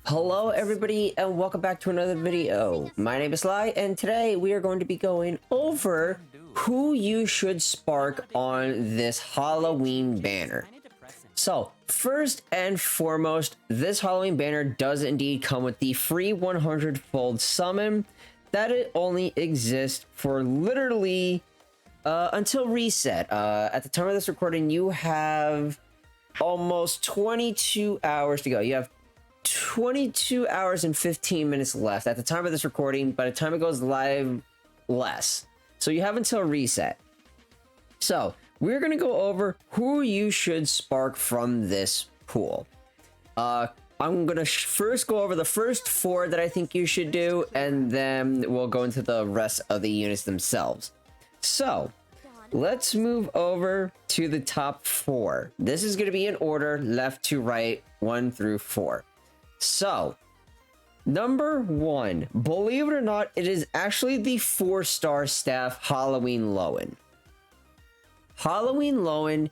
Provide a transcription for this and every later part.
Hello everybody and welcome back to another video. My name is Lai and today we are going to be going over who you should spark on this Halloween banner. So first and foremost, this Halloween banner does indeed come with the free 100-fold summon that it only exists for literally until reset. At the time of this recording, you have almost 22 hours to go. You have 22 hours and 15 minutes left at the time of this recording. By the time it goes live, less. So you have until reset. So we're going to go over who you should spark from this pool. I'm going to first go over the first 4 that I think you should do, and then we'll go into the rest of the units themselves. So let's move over to the top 4. This is going to be in order, left to right, 1 through 4. So, number 1, believe it or not, it is actually the 4-star staff Halloween Lowen. Halloween Lowen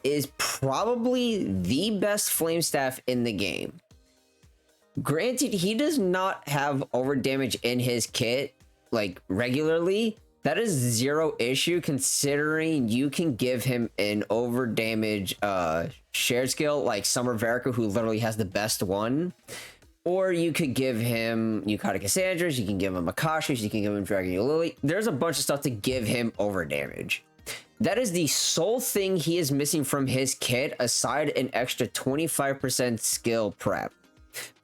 is probably the best flame staff in the game. Granted, he does not have over damage in his kit, like, regularly. That is 0 issue, considering you can give him an over damage shared skill like Summer Verica, who literally has the best one. Or you could give him Yukata Cassandra's, you can give him Akashi's, you can give him Dragalia Lily. There's a bunch of stuff to give him over damage. That is the sole thing he is missing from his kit, aside an extra 25% skill prep.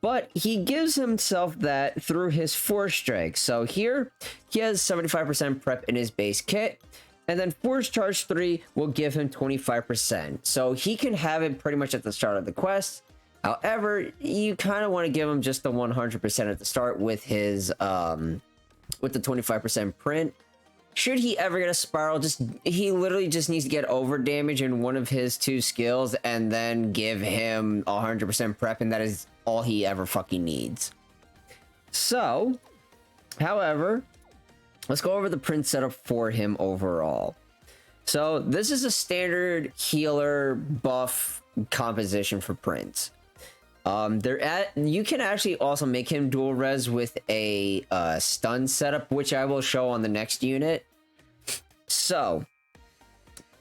But he gives himself that through his 4 strikes. So here, he has 75% prep in his base kit. And then Force Charge 3 will give him 25%. So he can have it pretty much at the start of the quest. However, you kind of want to give him just the 100% at the start with his, with the 25% print. Should he ever get a spiral, he literally just needs to get over damage in one of his 2 skills and then give him 100% prep, and that is all he ever fucking needs. So, however, let's go over the print setup for him overall. So this is a standard healer buff composition for prints. You can actually also make him dual res with a stun setup, which I will show on the next unit. So,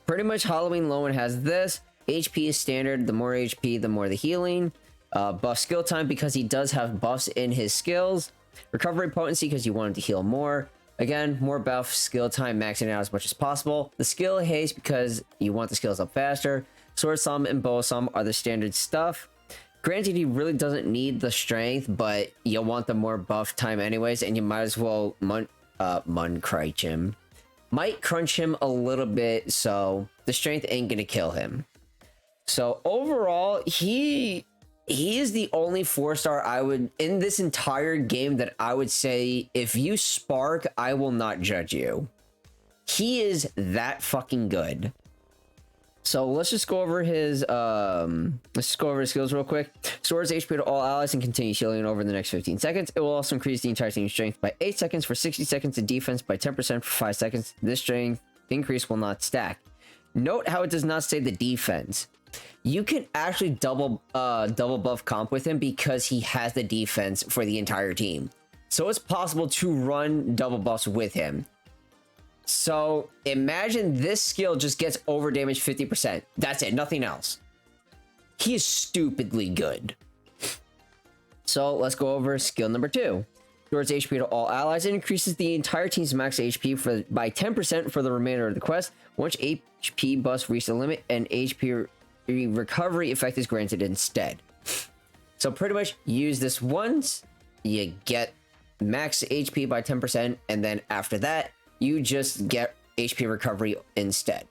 pretty much Halloween Lowen has this. HP is standard. The more HP, the more the healing. Buff skill time because he does have buffs in his skills. Recovery potency because you want him to heal more. Again, more buff skill time, maxing it out as much as possible. The skill haste because you want the skills up faster. Sword Sum and Bow Sum are the standard stuff. Granted, he really doesn't need the strength, but you'll want the more buff time anyways, and you might as well crunch him. Might crunch him a little bit, so the strength ain't gonna kill him. So overall, he is the only 4-star I would, in this entire game, that I would say, if you spark, I will not judge you. He is that fucking good. So let's just go over his skills real quick. Restores HP to all allies and continues healing over the next 15 seconds. It will also increase the entire team's strength by 8 seconds for 60 seconds and defense by 10% for 5 seconds. This strength increase will not stack. Note how it does not say the defense. You can actually double buff comp with him because he has the defense for the entire team. So it's possible to run double buffs with him. So imagine this skill just gets over damage 50%. That's it, nothing else. He is stupidly good. So let's go over skill number 2. Restores HP to all allies and increases the entire team's max HP by 10% for the remainder of the quest. Once HP buffs reach the limit, and HP recovery effect is granted instead. So pretty much use this once, you get max HP by 10%, and then after that, you just get HP recovery instead.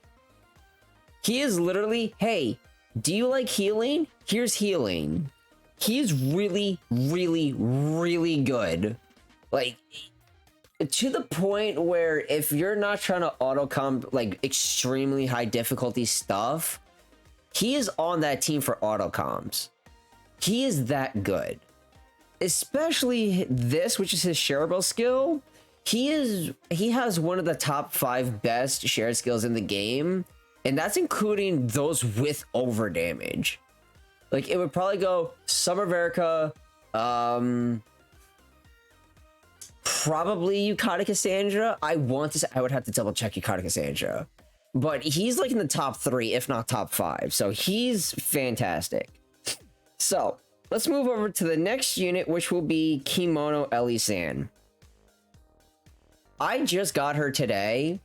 He is literally, hey, do you like healing? Here's healing. He is really, really, really good. Like, to the point where if you're not trying to auto-comp, like, extremely high difficulty stuff, he is on that team for auto-comps. He is that good. Especially this, which is his shareable skill. He has one of the top 5 best shared skills in the game, and that's including those with over damage. Like, it would probably go Summer Verica, Probably Yukata Cassandra. I want to say, I would have to double check Yukata Cassandra, but he's like in the top 3, if not top 5. So he's fantastic. So let's move over to the next unit, which will be Kimono Ellie-san. I just got her today.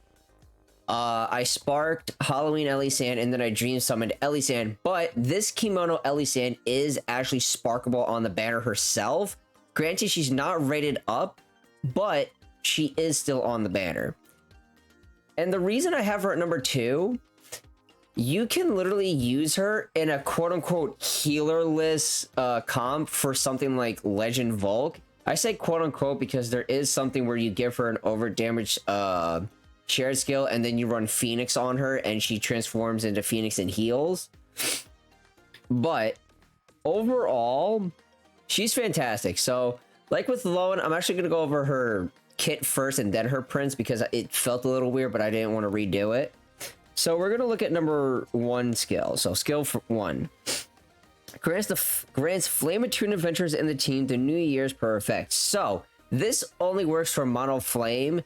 I sparked Halloween Ellie-san and then I dream summoned Ellie-san, but this Kimono Ellie-san is actually sparkable on the banner herself. Granted, she's not rated up, but she is still on the banner. And the reason I have her at number 2, you can literally use her in a quote-unquote healerless comp for something like Legend Volk. I say quote-unquote because there is something where you give her an over-damaged shared skill and then you run Phoenix on her and she transforms into Phoenix and heals. But overall, she's fantastic. So like with Lowen, I'm actually going to go over her kit first and then her prints because it felt a little weird, but I didn't want to redo it. So we're going to look at number 1 skill. So skill 1. Grants Flame Attuned Adventures in the team the New Year's per effect. So this only works for Mono Flame.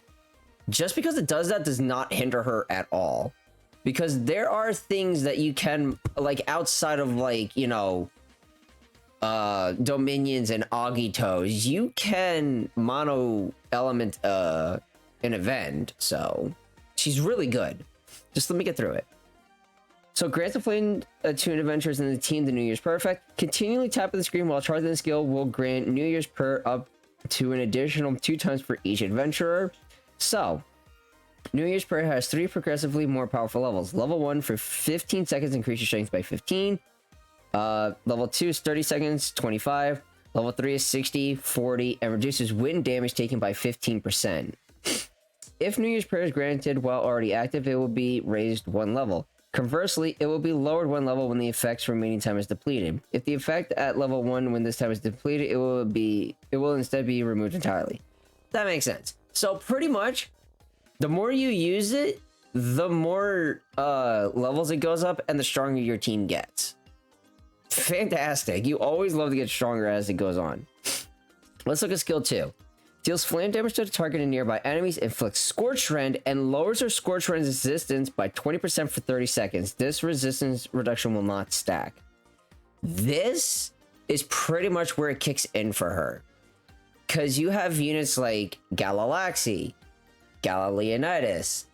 Just because it does that does not hinder her at all. Because there are things that you can, like outside of like, you know, Dominions and Agitos, you can mono element an event. So she's really good. Just let me get through it. So grant the Flame Attuned Adventures in the team the New Year's perfect. Continually tap on the screen while charging the skill will grant New Year's per up to an additional 2 times for each adventurer. So New Year's per has 3 progressively more powerful levels. Level 1 for 15 seconds increase your strength by 15. Level 2 is 30 seconds, 25. Level 3 is 60, 40, and reduces wind damage taken by 15%. If New Year's prayer is granted while already active, it will be raised 1 level. Conversely, it will be lowered 1 level when the effect's remaining time is depleted. If the effect at level 1 when this time is depleted, it will instead be removed entirely. That makes sense. So pretty much, the more you use it, the more levels it goes up and the stronger your team gets. Fantastic. You always love to get stronger as it goes on. Let's look at skill 2. Deals flame damage to the target and nearby enemies, inflicts Scorch Rend, and lowers their Scorch Rend resistance by 20% for 30 seconds. This resistance reduction will not stack. This is pretty much where it kicks in for her. Because you have units like Galalaxy, Gala-Leonidas,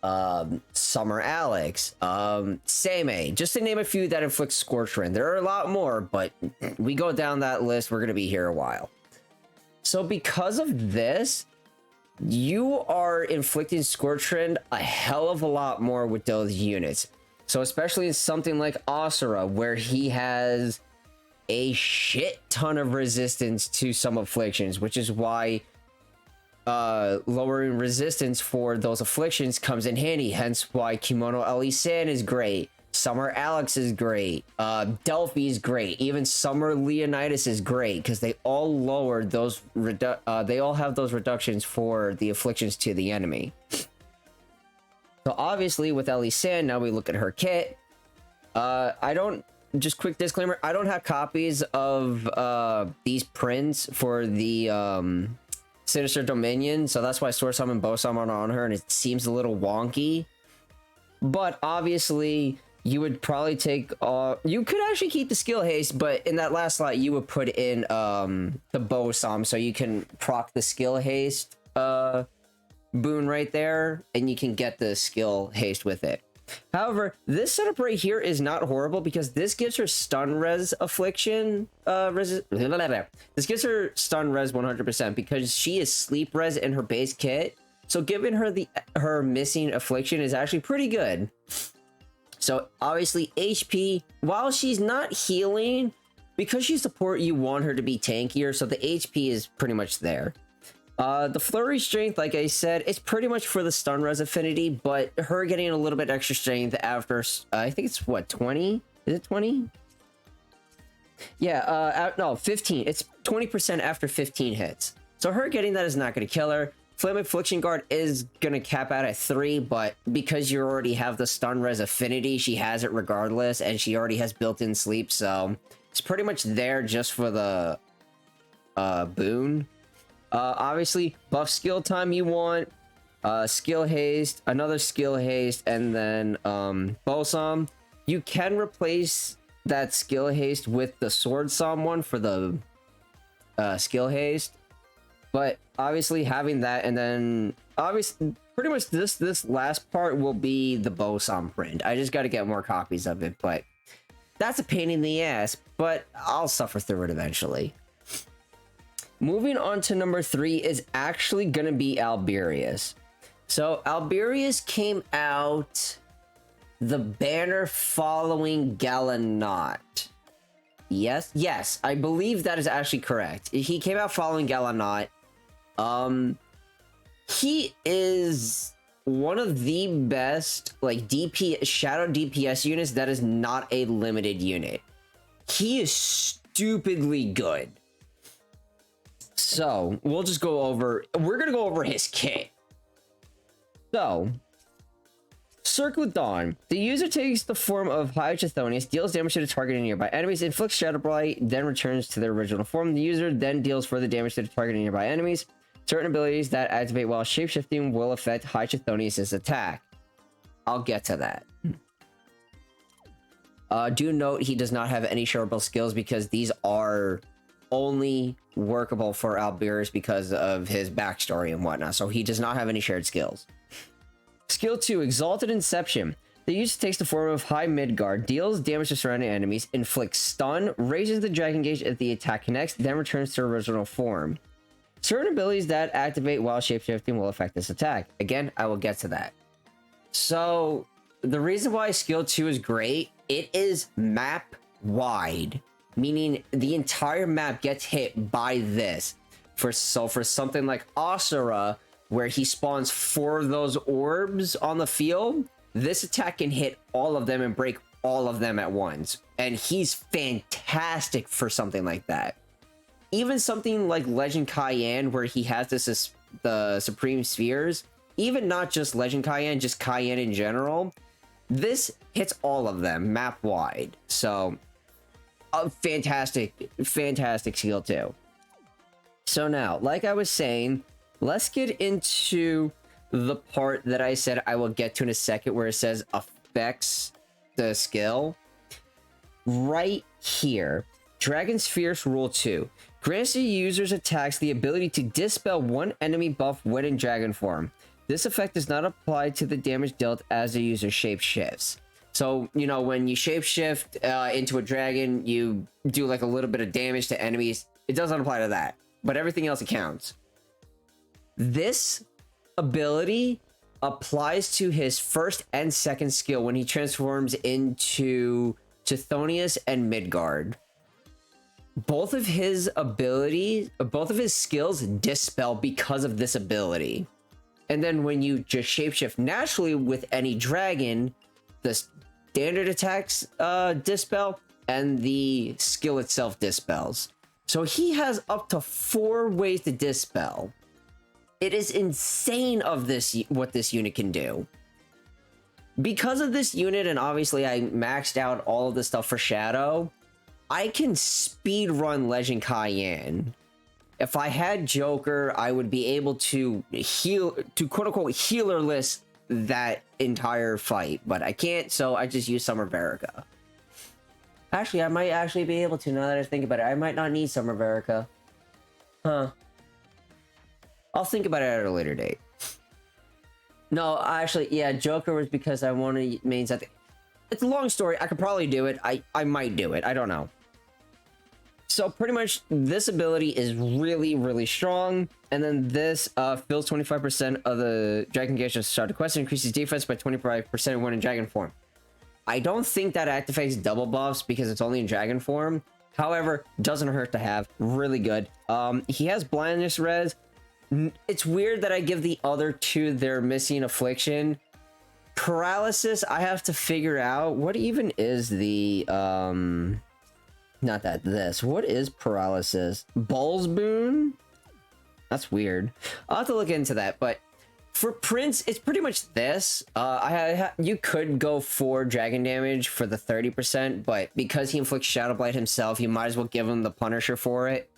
Summer Alex, Seimei, just to name a few that inflict Scorch Rend. There are a lot more, but we go down that list, we're going to be here a while. So because of this, you are inflicting Scorch Rend a hell of a lot more with those units. So especially in something like Asura, where he has a shit ton of resistance to some afflictions, which is why lowering resistance for those afflictions comes in handy. Hence why Kimono Ellie-san is great. Summer Alex is great. Delphi is great. Even Summer Leonidas is great because they all lowered those. They all have those reductions for the afflictions to the enemy. So obviously with Ellie-san, now we look at her kit. I don't. Just quick disclaimer: I don't have copies of these prints for the Sinister Dominion, so that's why Sword Summon, Bow Summon on her, and it seems a little wonky. But obviously, you would probably take you could actually keep the skill haste, but in that last slot you would put in the Bow Summon, so you can proc the skill haste boon right there, and you can get the skill haste with it. However, this setup right here is not horrible because this gives her stun res affliction this gives her stun res 100% because she is sleep res in her base kit. So giving her her missing affliction is actually pretty good. So obviously HP, while she's not healing, because she's support, you want her to be tankier, so the HP is pretty much there. The flurry strength, like I said, it's pretty much for the stun res affinity, but her getting a little bit extra strength after, I think it's what, 20? Is it 20? Yeah, no, 15. It's 20% after 15 hits. So her getting that is not going to kill her. Flame Affliction Guard is going to cap out at 3, but because you already have the stun res affinity, she has it regardless, and she already has built-in sleep, so it's pretty much there just for the boon. Obviously, buff skill time you want, skill haste, another skill haste, and then balsam. You can replace that skill haste with the sword psalm one for the skill haste, but obviously having that, and then obviously pretty much this last part will be the balsam print. I just got to get more copies of it, but that's a pain in the ass, but I'll suffer through it eventually. Moving on to number 3 is actually gonna be Alberius. So Alberius came out the banner following Galanot. Yes, I believe that is actually correct. He came out following Galanot. He is one of the best like shadow DPS units that is not a limited unit. He is stupidly good. So we're gonna go over his kit. So Circle of Dawn. The user takes the form of High Chthonius, deals damage to the target and nearby enemies, inflicts Shadow Blight, then returns to their original form. The user then deals further damage to the target and nearby enemies. Certain abilities that activate while shapeshifting will affect High Chthonius' attack. I'll get to that. Do note he does not have any shareable skills because these are only workable for Alberius because of his backstory and whatnot. So he does not have any shared skills. Skill 2, Exalted Inception. The user takes the form of High Midgard, deals damage to surrounding enemies, inflicts stun, raises the dragon gauge if the attack connects, then returns to original form. Certain abilities that activate while shapeshifting will affect this attack. Again, I will get to that. So the reason why skill 2 is great, it is map wide, meaning the entire map gets hit by this. For something like Asura, where he spawns 4 of those orbs on the field, this attack can hit all of them and break all of them at once. And he's fantastic for something like that. Even something like Legend Cayenne, where he has the Supreme Spheres, even not just Legend Cayenne, just Cayenne in general, this hits all of them map wide. So fantastic skill too. So now, like I was saying, let's get into the part that I said I will get to in a second, where it says affects the skill. Right here, Dragon's Fierce Rule 2 grants the user's attacks the ability to dispel one enemy buff when in dragon form. This effect does not apply to the damage dealt as the user shapeshifts. So, you know, when you shapeshift into a dragon, you do like a little bit of damage to enemies. It doesn't apply to that, but everything else accounts. This ability applies to his first and second skill when he transforms into Chthonius and Midgard. Both of his skills dispel because of this ability. And then when you just shapeshift naturally with any dragon, the standard attacks dispel and the skill itself dispels. So he has up to 4 ways to dispel. It is insane of what this unit can do. Because of this unit, and obviously I maxed out all of the stuff for Shadow, I can speed run Legend Cayenne. If I had Joker, I would be able to quote unquote healerless that entire fight, but I can't, so I just use Summer Verica. Actually, I might actually be able to, now that I think about it. I might not need Summer Verica. Huh. I'll think about it at a later date. No, actually, yeah, Joker was because I wanted main something. It's a long story. I could probably do it. I might do it. I don't know. So pretty much this ability is really, really strong. And then this fills 25% of the Dragon Gauge to start a quest and increases defense by 25% when in Dragon form. I don't think that activates double buffs because it's only in Dragon form. However, doesn't hurt to have. Really good. He has blindness res. It's weird that I give the other 2 their missing affliction. Paralysis, I have to figure out what even is the what is paralysis? Bull's boon? That's weird. I'll have to look into that, but for Prince, it's pretty much this. You could go for dragon damage for the 30%, but because he inflicts Shadow Blight himself, you might as well give him the Punisher for it.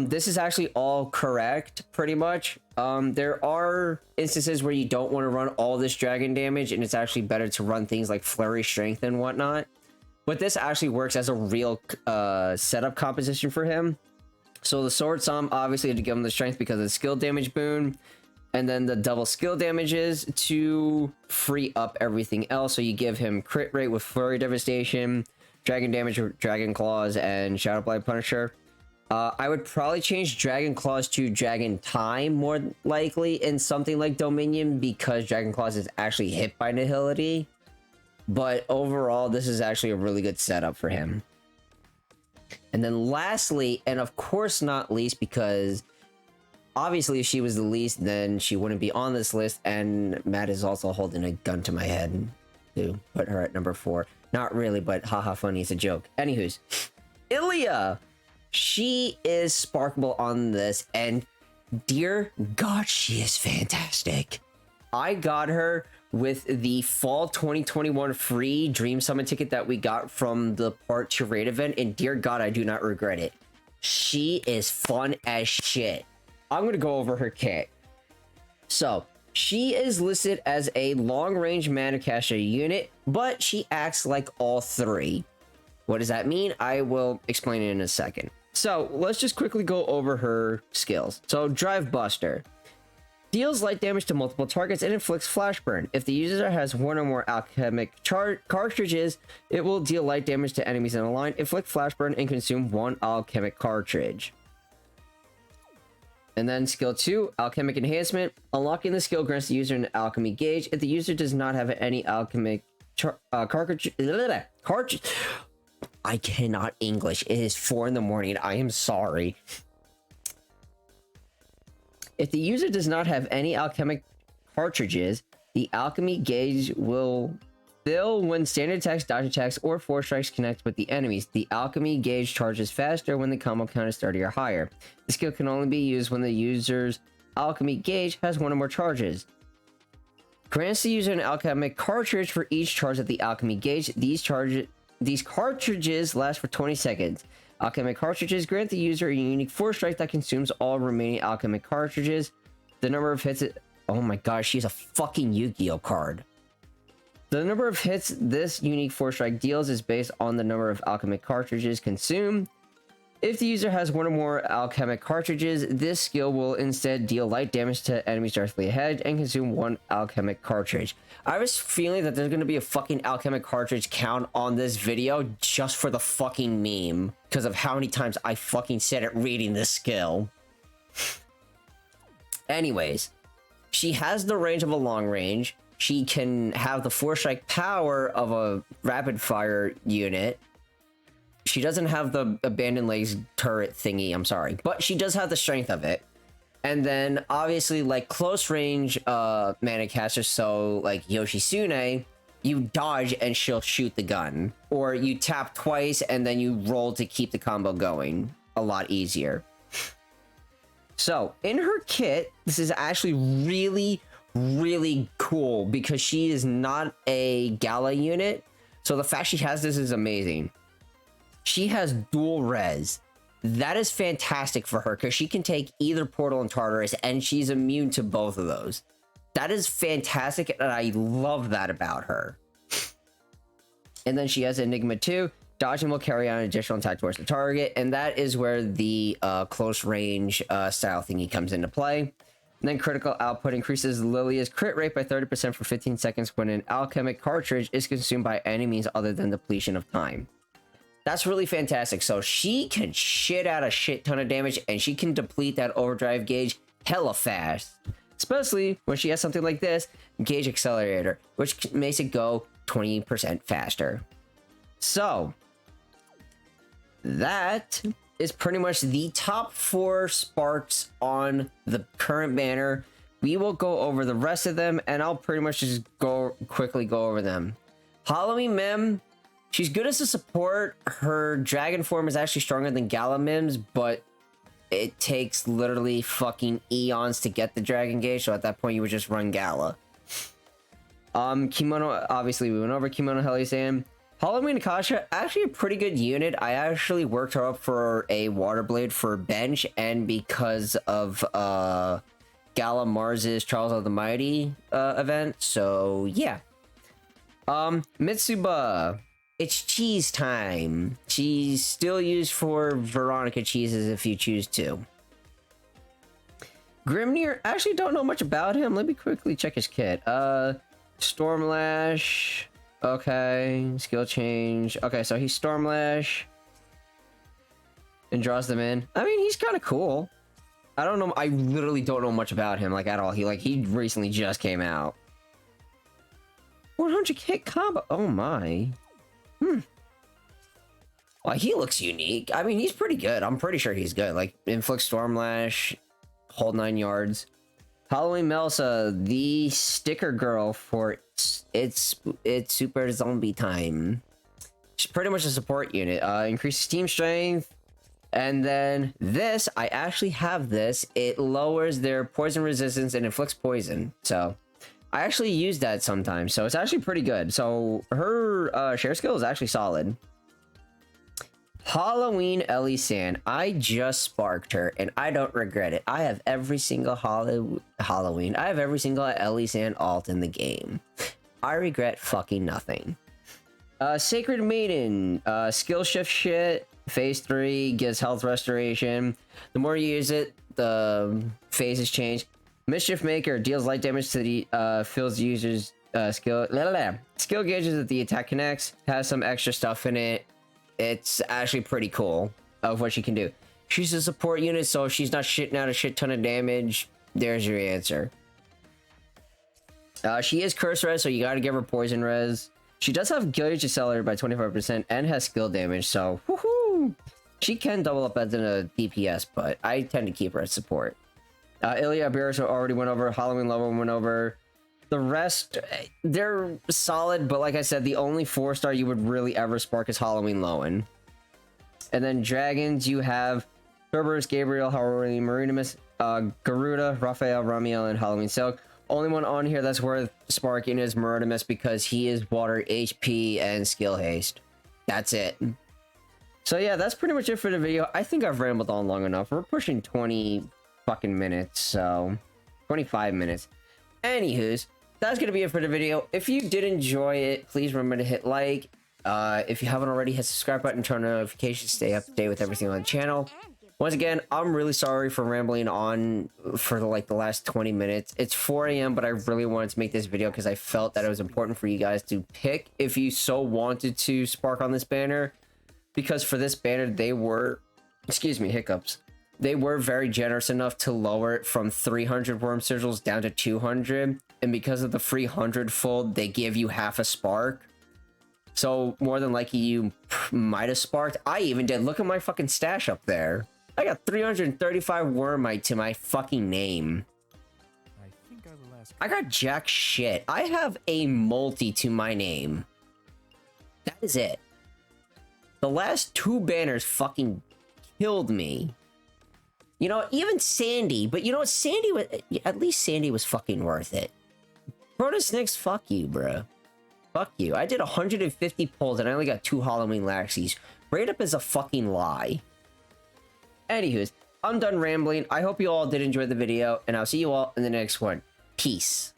This is actually all correct, pretty much. There are instances where you don't want to run all this dragon damage, and it's actually better to run things like Flurry, Strength, and whatnot. But this actually works as a real setup composition for him. So the Sword Song, obviously, to give him the Strength because of the skill damage boon. And then the double skill damages to free up everything else. So you give him crit rate with Flurry Devastation, Dragon Damage, Dragon Claws, and Shadow Blade Punisher. I would probably change Dragon Claws to Dragon Time more likely in something like Dominion because Dragon Claws is actually hit by Nihility. But overall, this is actually a really good setup for him. And then lastly, and of course not least, because obviously if she was the least, then she wouldn't be on this list, and Matt is also holding a gun to my head to put her at number 4. Not really, but haha funny, it's a joke. Anywho's, Lilia! She is sparkable on this, and dear God, she is fantastic. I got her with the fall 2021 free Dream Summon ticket that we got from the Part 2 raid event, and dear God, I do not regret it. She is fun as shit. I'm gonna go over her kit. So, she is listed as a long-range mana caster unit, but she acts like all 3. What does that mean? I will explain it in a second. So, let's just quickly go over her skills. So, Drive Buster. Deals light damage to multiple targets and inflicts flash burn. If the user has 1 or more alchemic cartridges, it will deal light damage to enemies in a line, inflict flash burn, and consume 1 alchemic cartridge. And then skill 2, Alchemic Enhancement. Unlocking the skill grants the user an alchemy gauge. If the user does not have any alchemic cartridge. I cannot English. It is 4 in the morning. I am sorry. If the user does not have any alchemic cartridges, the alchemy gauge will fill when standard attacks, dodge attacks, or force strikes connect with the enemies. The alchemy gauge charges faster when the combo count is 30 or higher. The skill can only be used when the user's alchemy gauge has 1 or more charges. Grants the user an alchemic cartridge for each charge of the alchemy gauge. These cartridges last for 20 seconds. Alchemic cartridges grant the user a unique force strike that consumes all remaining alchemic cartridges. The number of hits... Oh my gosh, she's a fucking Yu-Gi-Oh card. The number of hits this unique force strike deals is based on the number of alchemic cartridges consumed. If the user has 1 or more alchemic cartridges, this skill will instead deal light damage to enemies directly ahead and consume 1 alchemic cartridge. I was feeling that there's going to be a fucking alchemic cartridge count on this video just for the fucking meme, because of how many times I fucking said it reading this skill. Anyways, she has the range of a long range. She can have the force strike power of a rapid fire unit. She doesn't have the abandoned legs turret thingy, I'm sorry, but she does have the strength of it. And then obviously like close range mana casters, so like Yoshitsune, you dodge and she'll shoot the gun, or you tap twice and then you roll to keep the combo going. A lot easier. So in her kit, this is actually really cool because she is not a Gala unit, so the fact she has this is amazing. She has dual res. That is fantastic for her because she can take either Portal and Tartarus and she's immune to both of those. That is fantastic and I love that about her. And then she has Enigma 2. Dodging will carry out an additional attack towards the target, and that is where the close range style thingy comes into play. And then critical output increases Lilia's crit rate by 30% for 15 seconds when an alchemic cartridge is consumed by any means other than depletion of time. That's really fantastic. So she can shit out a shit ton of damage and she can deplete that overdrive gauge hella fast. Especially when she has something like this, Gauge Accelerator, which makes it go 20% faster. So, that is pretty much the top 4 sparks on the current banner. We will go over the rest of them and I'll pretty much just quickly go over them. Halloween Mem, she's good as a support. Her dragon form is actually stronger than Gala Mims, but it takes literally fucking eons to get the dragon gauge, so at that point you would just run Gala. Kimono, obviously we went over Kimono Helisan. Halloween Akasha, actually a pretty good unit. I actually worked her up for a water blade for bench, and because of Gala Mars's Trials of the Mighty event. So yeah. Mitsuba. It's cheese time. She's still used for Veronica cheeses if you choose to. Grimnir, actually don't know much about him. Let me quickly check his kit. Stormlash. Okay, skill change. Okay, so he's Stormlash. And draws them in. I mean, he's kind of cool. I don't know. I literally don't know much about him, like, at all. He recently just came out. 100 hit combo. Oh my. Well, he looks unique. I mean, he's pretty good. I'm pretty sure he's good. Like, inflict Stormlash, hold 9 yards. Halloween Melsa, the sticker girl for it's super zombie time. She's pretty much a support unit. Increases team strength. And then this, I actually have this. It lowers their poison resistance and inflicts poison. So I actually use that sometimes. So it's actually pretty good. So her share skill is actually solid. Halloween Ellie Sand. I just sparked her and I don't regret it. I have every single Halloween. I have every single Ellie Sand alt in the game. I regret fucking nothing. Sacred Maiden. Skill shift shit. Phase 3 gives health restoration. The more you use it, the phases change. Mischief Maker deals light damage to the fills users skill gauges that the attack connects. Has some extra stuff in it. It's actually pretty cool of what she can do. She's a support unit, so if she's not shitting out a shit ton of damage, there's your answer. She is curse res, so you gotta give her poison res. She does have gauge accelerated by 25% and has skill damage, so woohoo! She can double up as a DPS, but I tend to keep her as support. Lilia Beerus already went over. Halloween Lowen went over. The rest, they're solid, but like I said, the only 4-star you would really ever spark is Halloween Lowen. And then dragons, you have Cerberus, Gabriel, Halloween Marinimus, Garuda, Raphael, Ramiel, and Halloween Silk. Only one on here that's worth sparking is Marinimus because he is water, HP, and skill haste. That's it. So yeah, that's pretty much it for the video. I think I've rambled on long enough. We're pushing 20 fucking minutes, so 25 minutes. Anywho's, that's gonna be it for the video. If you did enjoy it, please remember to hit like. If you haven't already, hit the subscribe button, turn on notifications, stay up to date with everything on the channel. Once again, I'm really sorry for rambling on for the last 20 minutes. It's 4 a.m., but I really wanted to make this video because I felt that it was important for you guys to pick if you so wanted to spark on this banner. Because for this banner, they were, excuse me, hiccups. They were very generous enough to lower it from 300 worm sigils down to 200. And because of the free 100-fold, they give you half a spark. So more than likely you might have sparked. I even did. Look at my fucking stash up there. I got 335 wormite to my fucking name. I got jack shit. I have a multi to my name. That is it. The last 2 banners fucking killed me. You know, even Sandy, but you know what? Sandy was, at least Sandy was fucking worth it. Protosnix, fuck you, bro. Fuck you. I did 150 pulls and I only got 2 Halloween Laxies. Rate up is a fucking lie. Anywho's, I'm done rambling. I hope you all did enjoy the video, and I'll see you all in the next one. Peace.